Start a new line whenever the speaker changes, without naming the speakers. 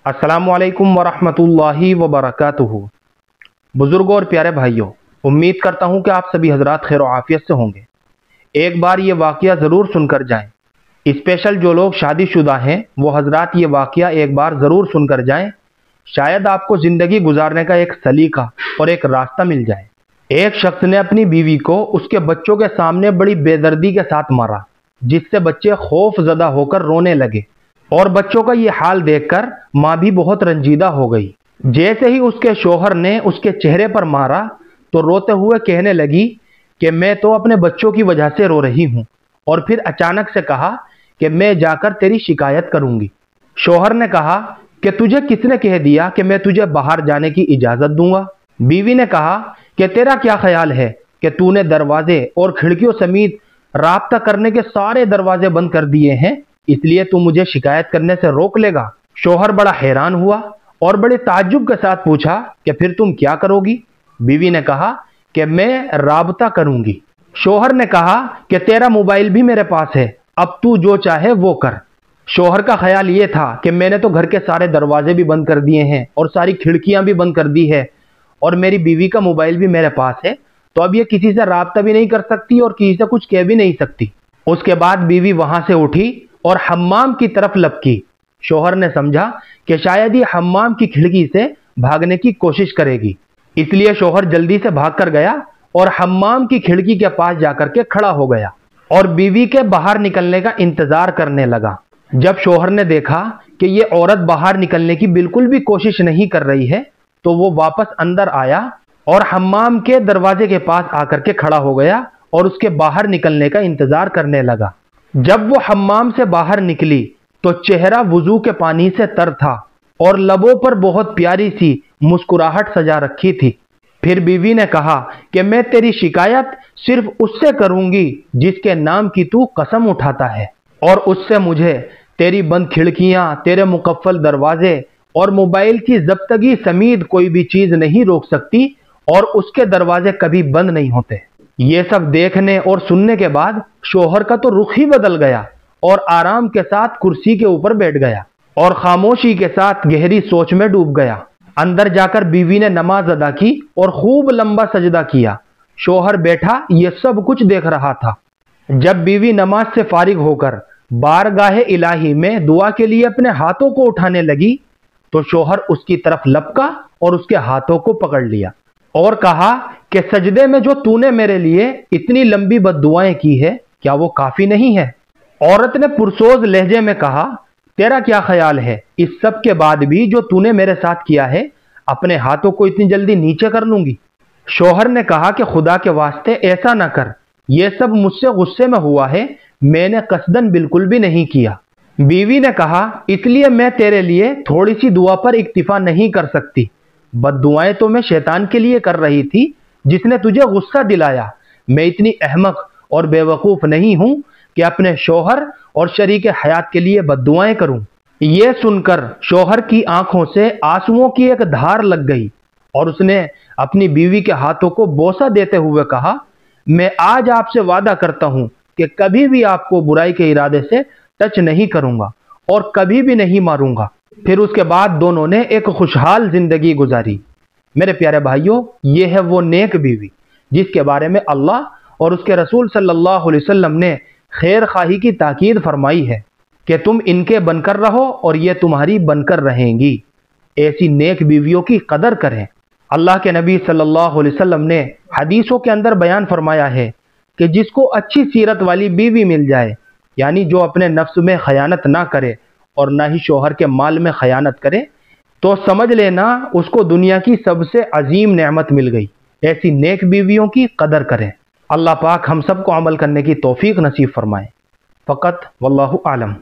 अस्सलामुअलैकुम वरहमतुल्लाहि वबरकातुहू। बुज़ुर्गों और प्यारे भाइयों, उम्मीद करता हूँ कि आप सभी हजरात खैर आफियत से होंगे। एक बार ये वाक़या ज़रूर सुनकर जाएं। स्पेशल जो लोग शादीशुदा हैं वो हजरात ये वाक़या एक बार ज़रूर सुनकर जाएं। शायद आपको ज़िंदगी गुजारने का एक सलीका और एक रास्ता मिल जाए। एक शख्स ने अपनी बीवी को उसके बच्चों के सामने बड़ी बेदर्दी के साथ मारा, जिससे बच्चे खौफ ज़दा होकर रोने लगे और बच्चों का ये हाल देखकर माँ भी बहुत रंजीदा हो गई। जैसे ही उसके शोहर ने उसके चेहरे पर मारा तो रोते हुए कहने लगी कि मैं तो अपने बच्चों की वजह से रो रही हूँ, और फिर अचानक से कहा कि मैं जाकर तेरी शिकायत करूंगी। शोहर ने कहा कि तुझे किसने कह दिया कि मैं तुझे बाहर जाने की इजाज़त दूंगा? बीवी ने कहा कि तेरा क्या ख्याल है कि तूने दरवाजे और खिड़कियों समेत राब्ता करने के सारे दरवाजे बंद कर दिए हैं, इसलिए तू मुझे शिकायत करने से रोक लेगा? शोहर बड़ा हैरान हुआ और बड़े ताज्जुब के साथ पूछा कि फिर तुम क्या करोगी? बीवी ने कहा कि मैं राब्ता करूंगी। शोहर ने कहा कि तेरा मोबाइल भी मेरे पास है, अब तू जो चाहे वो कर। शोहर का ख्याल ये था कि मैंने तो घर के सारे दरवाजे भी बंद कर दिए हैं और सारी खिड़कियां भी बंद कर दी है, और मेरी बीवी का मोबाइल भी मेरे पास है, तो अब ये किसी से राब्ता भी नहीं कर सकती और किसी से कुछ कह भी नहीं सकती। उसके बाद बीवी वहां से उठी और हम्माम की तरफ लपकी। शोहर ने समझा कि शायद ये हम्माम की खिड़की से भागने की कोशिश करेगी, इसलिए शोहर जल्दी से भागकर गया और हम्माम की खिड़की के पास जाकर के खड़ा हो गया और बीवी के बाहर निकलने का इंतजार करने लगा। जब शोहर ने देखा कि ये औरत बाहर निकलने की बिल्कुल भी कोशिश नहीं कर रही है, तो वो वापस अंदर आया और हम्माम के दरवाजे के पास आकर के खड़ा हो गया और उसके बाहर निकलने का इंतजार करने लगा। जब वो हम्माम से बाहर निकली तो चेहरा वुजू के पानी से तर था और लबों पर बहुत प्यारी सी मुस्कुराहट सजा रखी थी। फिर बीवी ने कहा कि मैं तेरी शिकायत सिर्फ उससे करूंगी जिसके नाम की तू कसम उठाता है, और उससे मुझे तेरी बंद खिड़कियां, तेरे मुकफ्फल दरवाजे और मोबाइल की जब्तगी समेत कोई भी चीज नहीं रोक सकती, और उसके दरवाजे कभी बंद नहीं होते। ये सब देखने और सुनने के बाद शोहर का तो रुख ही बदल गया और आराम के साथ कुर्सी के ऊपर बैठ गया और खामोशी के साथ गहरी सोच में डूब गया। अंदर जाकर बीवी ने नमाज अदा की और खूब लंबा सजदा किया। शोहर बैठा ये सब कुछ देख रहा था। जब बीवी नमाज से फारिग होकर बारगाहे इलाही में दुआ के लिए अपने हाथों को उठाने लगी तो शोहर उसकी तरफ लपका और उसके हाथों को पकड़ लिया और कहा कि सजदे में जो तूने मेरे लिए इतनी लंबी बद्दुआएं की है, क्या वो काफी नहीं है? औरत ने पुरसोज लहजे में कहा, तेरा क्या ख्याल है, इस सब के बाद भी जो तूने मेरे साथ किया है, अपने हाथों को इतनी जल्दी नीचे कर लूंगी? शोहर ने कहा कि खुदा के वास्ते ऐसा ना कर, यह सब मुझसे गुस्से में हुआ है, मैंने कसदन बिल्कुल भी नहीं किया। बीवी ने कहा, इसलिए मैं तेरे लिए थोड़ी सी दुआ पर इक्तिफा नहीं कर सकती। बद्दुआएं तो मैं शैतान के लिए कर रही थी जिसने तुझे गुस्सा दिलाया। मैं इतनी अहमक और बेवकूफ नहीं हूं कि अपने शोहर और शरीके हयात के लिए बद्दुआएं करूं। यह सुनकर शोहर की आंखों से आंसुओं की एक धार लग गई और उसने अपनी बीवी के हाथों को बोसा देते हुए कहा, मैं आज आपसे वादा करता हूं कि कभी भी आपको बुराई के इरादे से टच नहीं करूंगा और कभी भी नहीं मारूंगा। फिर उसके बाद दोनों ने एक खुशहाल जिंदगी गुजारी। मेरे प्यारे भाइयों, ये है वो नेक बीवी जिसके बारे में अल्लाह और उसके रसूल सल्लल्लाहु अलैहि वसल्लम ने खैर खाही की ताकीद फरमाई है कि तुम इनके बनकर रहो और ये तुम्हारी बनकर रहेंगी। ऐसी नेक बीवियों की कदर करें। अल्लाह के नबी सल्लल्लाहु अलैहि वसल्लम ने हदीसों के अंदर बयान फरमाया है कि जिसको अच्छी सीरत वाली बीवी मिल जाए, यानी जो अपने नफ्स में खयानत ना करे और ना ही शोहर के माल में खयानत करे, तो समझ लेना उसको दुनिया की सबसे अजीम नेमत मिल गई। ऐसी नेक बीवियों की कदर करें। अल्लाह पाक हम सबको अमल करने की तौफीक नसीब फरमाए। फ़कत वल्लाहु आलम।